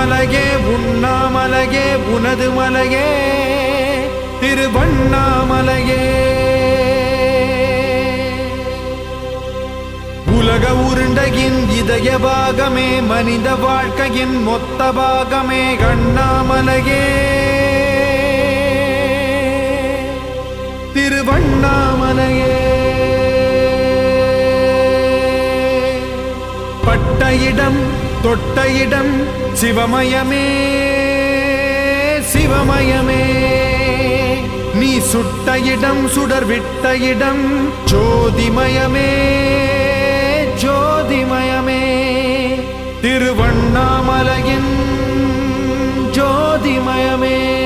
உண்ணாமலையே உண்ணாமலையே உனது மலையே திருவண்ணாமலையே. உலக உருண்டையின் இதய பாகமே மனித வாழ்க்கையின் மொத்த பாகமே அண்ணாமலையே திருவண்ணாமலையே. பட்ட இடம் தொட்ட இடம் சிவமயமே சிவமயமே. நீ சுட்ட இடம் சுடர் விட்ட இடம் ஜோதிமயமே ஜோதிமயமே. திருவண்ணாமலையின் ஜோதிமயமே.